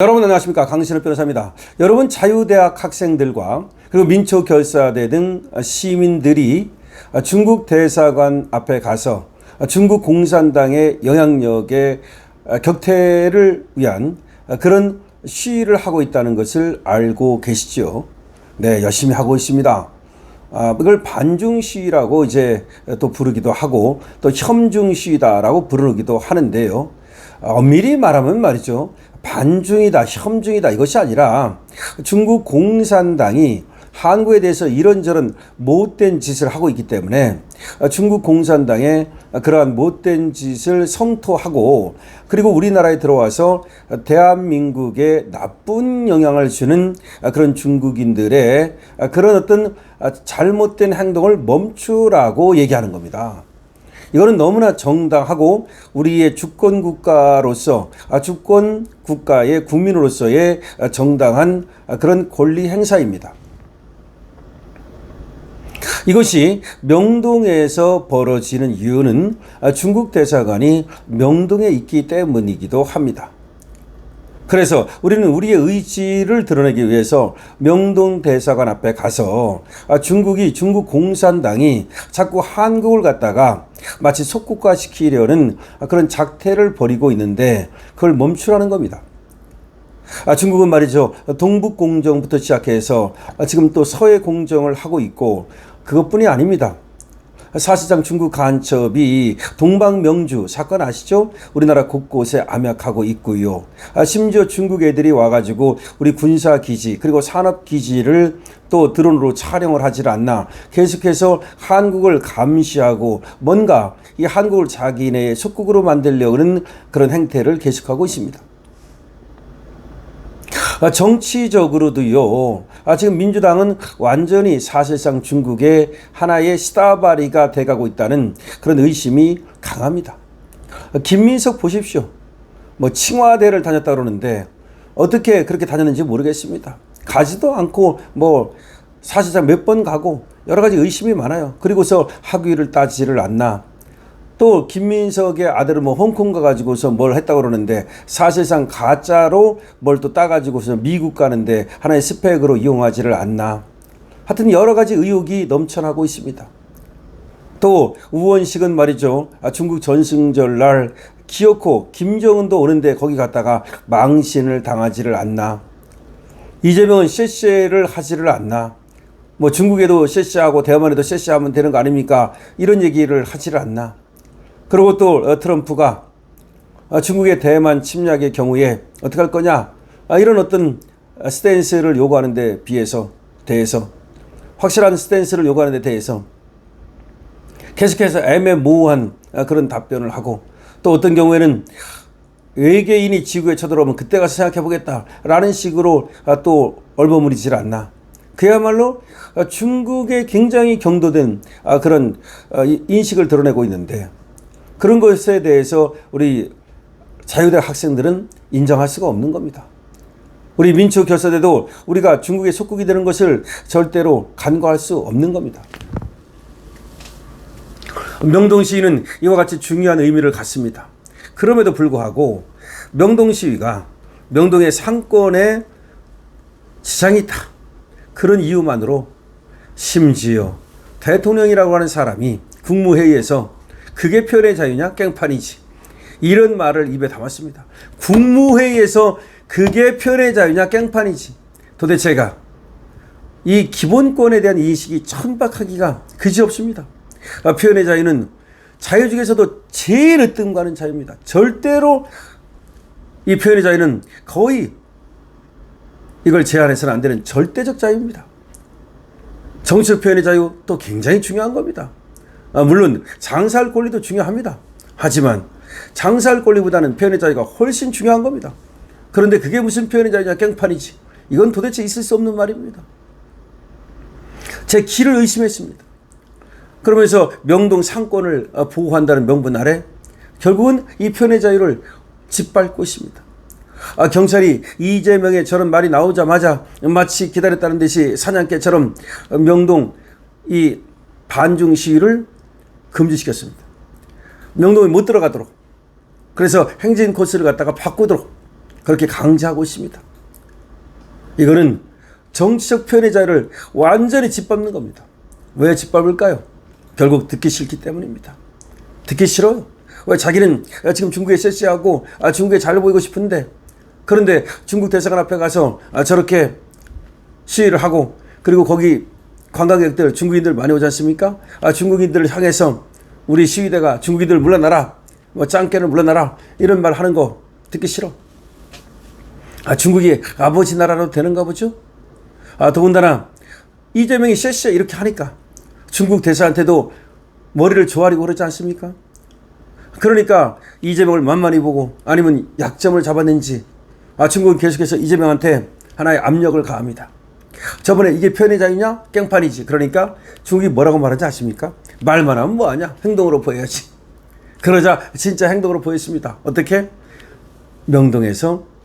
여러분 안녕하십니까, 강신업 변호사입니다. 여러분, 자유대학 학생들과 그리고 민초결사대 등 시민들이 중국 대사관 앞에 가서 중국 공산당의 영향력의 격퇴를 위한 그런 시위를 하고 있다는 것을 알고 계시죠? 네, 열심히 하고 있습니다. 이걸 반중 시위라고 이제 또 부르기도 하고 또 혐중 시위다라고 부르기도 하는데요. 엄밀히 말하면 말이죠, 반중이다, 혐중이다 이것이 아니라 중국 공산당이 한국에 대해서 이런저런 못된 짓을 하고 있기 때문에 중국 공산당의 그러한 못된 짓을 성토하고 그리고 우리나라에 들어와서 대한민국에 나쁜 영향을 주는 그런 중국인들의 그런 어떤 잘못된 행동을 멈추라고 얘기하는 겁니다. 이거는 너무나 정당하고 우리의 주권 국가로서 주권 국가의 국민으로서의 정당한 그런 권리 행사입니다. 이것이 명동에서 벌어지는 이유는 중국 대사관이 명동에 있기 때문이기도 합니다. 그래서 우리는 우리의 의지를 드러내기 위해서 명동 대사관 앞에 가서 중국 공산당이 자꾸 한국을 갖다가 마치 속국화시키려는 그런 작태를 벌이고 있는데 그걸 멈추라는 겁니다. 중국은 말이죠, 동북공정부터 시작해서 지금 또 서해공정을 하고 있고 그것뿐이 아닙니다. 사실상 중국 간첩이 동방명주 사건 아시죠? 우리나라 곳곳에 암약하고 있고요. 심지어 중국 애들이 와가지고 우리 군사기지 그리고 산업기지를 또 드론으로 촬영을 하질 않나. 계속해서 한국을 감시하고 뭔가 이 한국을 자기네의 속국으로 만들려는 그런 행태를 계속하고 있습니다. 정치적으로도요, 지금 민주당은 완전히 사실상 중국의 하나의 시다바리가 돼가고 있다는 그런 의심이 강합니다. 김민석 보십시오. 칭화대를 다녔다 그러는데 어떻게 그렇게 다녔는지 모르겠습니다. 가지도 않고 사실상 몇 번 가고 여러 가지 의심이 많아요. 그리고서 학위를 따지를 않나. 또 김민석의 아들은 홍콩 가가지고서 뭘 했다고 그러는데 사실상 가짜로 뭘 또 따가지고서 미국 가는데 하나의 스펙으로 이용하지를 않나. 하여튼 여러 가지 의혹이 넘쳐나고 있습니다. 또 우원식은 말이죠, 중국 전승절날 기어코 김정은도 오는데 거기 갔다가 망신을 당하지를 않나. 이재명은 쎄쎄를 하지를 않나. 중국에도 쎄쎄하고 대만에도 쎄쎄하면 되는 거 아닙니까? 이런 얘기를 하지를 않나. 그리고 또 트럼프가 중국의 대만 침략의 경우에 어떻게 할 거냐, 이런 어떤 스탠스를 요구하는 데 대해서 확실한 스탠스를 요구하는 데 대해서 계속해서 애매모호한 그런 답변을 하고, 또 어떤 경우에는 외계인이 지구에 쳐들어오면 그때 가서 생각해 보겠다라는 식으로 또 얼버무리질 않나. 그야말로 중국에 굉장히 경도된 그런 인식을 드러내고 있는데 그런 것에 대해서 우리 자유대학 학생들은 인정할 수가 없는 겁니다. 우리 민초결사대도 우리가 중국의 속국이 되는 것을 절대로 간과할 수 없는 겁니다. 명동 시위는 이와 같이 중요한 의미를 갖습니다. 그럼에도 불구하고 명동 시위가 명동의 상권에 지장이 있다, 그런 이유만으로 심지어 대통령이라고 하는 사람이 국무회의에서 그게 표현의 자유냐 깽판이지, 이런 말을 입에 담았습니다. 국무회의에서 그게 표현의 자유냐 깽판이지. 도대체가 이 기본권에 대한 인식이 천박하기가 그지없습니다. 표현의 자유는 자유 중에서도 제일 으뜸가는 자유입니다. 절대로 이 표현의 자유는 거의 이걸 제한해서는 안 되는 절대적 자유입니다. 정치적 표현의 자유도 굉장히 중요한 겁니다. 물론 장사할 권리도 중요합니다. 하지만 장사할 권리보다는 표현의 자유가 훨씬 중요한 겁니다. 그런데 그게 무슨 표현의 자유냐 깽판이지, 이건 도대체 있을 수 없는 말입니다. 제 길을 의심했습니다. 그러면서 명동 상권을 보호한다는 명분 아래 결국은 이 표현의 자유를 짓밟고 있습니다. 경찰이 이재명의 저런 말이 나오자마자 마치 기다렸다는 듯이 사냥개처럼 명동 이 반중 시위를 금지시켰습니다. 명동에 못 들어가도록. 그래서 행진 코스를 갖다가 바꾸도록 그렇게 강조하고 있습니다. 이거는 정치적 표현의 자유를 완전히 짓밟는 겁니다. 왜 짓밟을까요? 결국 듣기 싫기 때문입니다. 듣기 싫어요. 왜 자기는 지금 중국에 섹시하고 중국에 잘 보이고 싶은데, 그런데 중국 대사관 앞에 가서 저렇게 시위를 하고, 그리고 거기 관광객들, 중국인들 많이 오지 않습니까? 중국인들을 향해서 우리 시위대가 중국인들 물러나라, 뭐 짱깨를 물러나라, 이런 말 하는 거 듣기 싫어. 중국이 아버지 나라로 되는가 보죠? 더군다나 이재명이 쎄쎄 이렇게 하니까 중국 대사한테도 머리를 조아리고 그러지 않습니까? 그러니까 이재명을 만만히 보고 아니면 약점을 잡았는지 중국은 계속해서 이재명한테 하나의 압력을 가합니다. 저번에 이게 표현의 자유냐? 깽판이지. 그러니까 중국이 뭐라고 말하는지 아십니까? 말만 하면 뭐하냐? 행동으로 보여야지. 그러자 진짜 행동으로 보였습니다. 어떻게? 명동에서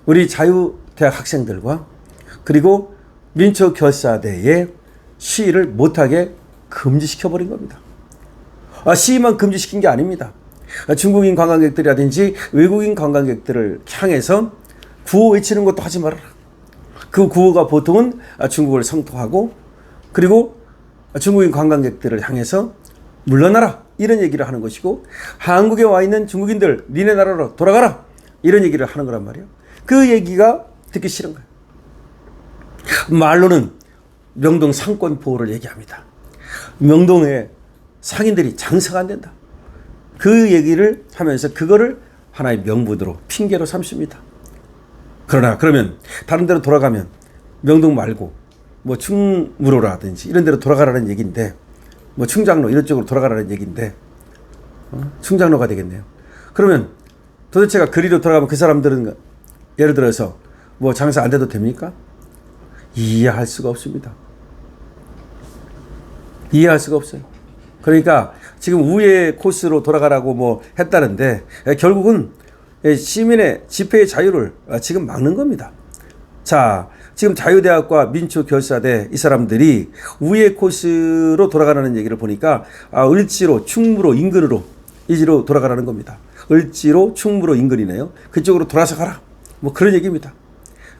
우리 자유대학 학생들과 그리고 민초결사대의 시위를 못하게 금지시켜버린 겁니다. 시위만 금지시킨 게 아닙니다. 중국인 관광객들이라든지 외국인 관광객들을 향해서 구호 외치는 것도 하지 말아라. 그 구호가 보통은 중국을 성토하고, 그리고 중국인 관광객들을 향해서 물러나라, 이런 얘기를 하는 것이고, 한국에 와 있는 중국인들 니네 나라로 돌아가라, 이런 얘기를 하는 거란 말이에요. 그 얘기가 듣기 싫은 거예요. 말로는 명동 상권 보호를 얘기합니다. 명동에 상인들이 장사가 안 된다, 그 얘기를 하면서 그거를 하나의 명분으로 핑계로 삼습니다. 그러면 다른 데로 돌아가면 명동 말고 뭐 충무로라든지 이런 데로 돌아가라는 얘기인데, 뭐 충장로 이런 쪽으로 돌아가라는 얘기인데, 충장로가 되겠네요. 그러면 도대체가 그리로 돌아가면 그 사람들은 예를 들어서 뭐 장사 안 돼도 됩니까? 이해할 수가 없습니다. 이해할 수가 없어요. 그러니까 지금 우회 코스로 돌아가라고 뭐 했다는데, 결국은 시민의 집회의 자유를 지금 막는 겁니다. 자, 지금 자유대학과 민초결사대 이 사람들이 우회 코스로 돌아가라는 얘기를 보니까 을지로, 충무로 인근으로 이지로 돌아가라는 겁니다. 을지로, 충무로 인근이네요. 그쪽으로 돌아서 가라, 뭐 그런 얘기입니다.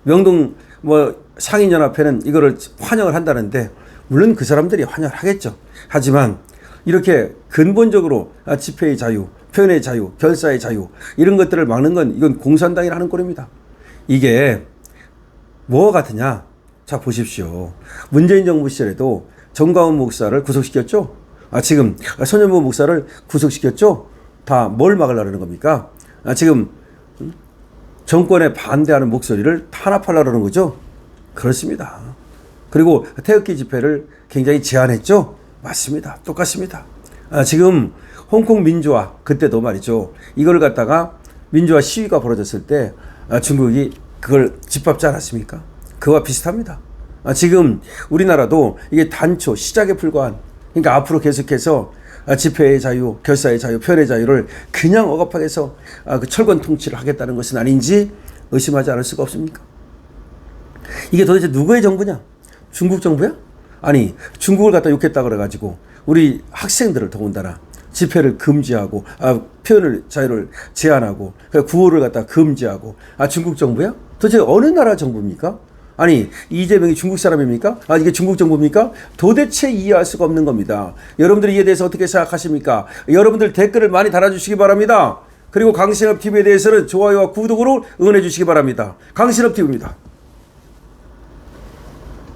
명동 뭐 상인연합회는 이거를 환영을 한다는데, 물론 그 사람들이 환영을 하겠죠. 하지만 이렇게 근본적으로 집회의 자유, 표현의 자유, 결사의 자유, 이런 것들을 막는 건 이건 공산당이라 하는 꼴입니다. 이게 뭐 같으냐? 자, 보십시오. 문재인 정부 시절에도 정가운 목사를 구속시켰죠? 지금 손현보 목사를 구속시켰죠? 다 뭘 막으려는 겁니까? 지금 정권에 반대하는 목소리를 탄압하려는 거죠? 그렇습니다. 그리고 태극기 집회를 굉장히 제한했죠? 맞습니다. 똑같습니다. 지금 홍콩 민주화, 그때도 말이죠. 이걸 갖다가 민주화 시위가 벌어졌을 때 중국이 그걸 짓밟지 않았습니까? 그와 비슷합니다. 지금 우리나라도 이게 단초, 시작에 불과한, 그러니까 앞으로 계속해서 집회의 자유, 결사의 자유, 표현의 자유를 그냥 억압하게 해서 그 철권 통치를 하겠다는 것은 아닌지 의심하지 않을 수가 없습니까? 이게 도대체 누구의 정부냐? 중국 정부야? 아니, 중국을 갖다 욕했다 그래가지고 우리 학생들을 더군다나 집회를 금지하고 표현을 자유를 제한하고 구호를 갖다 금지하고 중국 정부야? 도대체 어느 나라 정부입니까? 아니, 이재명이 중국 사람입니까? 이게 중국 정부입니까? 도대체 이해할 수가 없는 겁니다. 여러분들이 이에 대해서 어떻게 생각하십니까? 여러분들 댓글을 많이 달아주시기 바랍니다. 그리고 강신업 TV에 대해서는 좋아요와 구독으로 응원해 주시기 바랍니다. 강신업 TV입니다.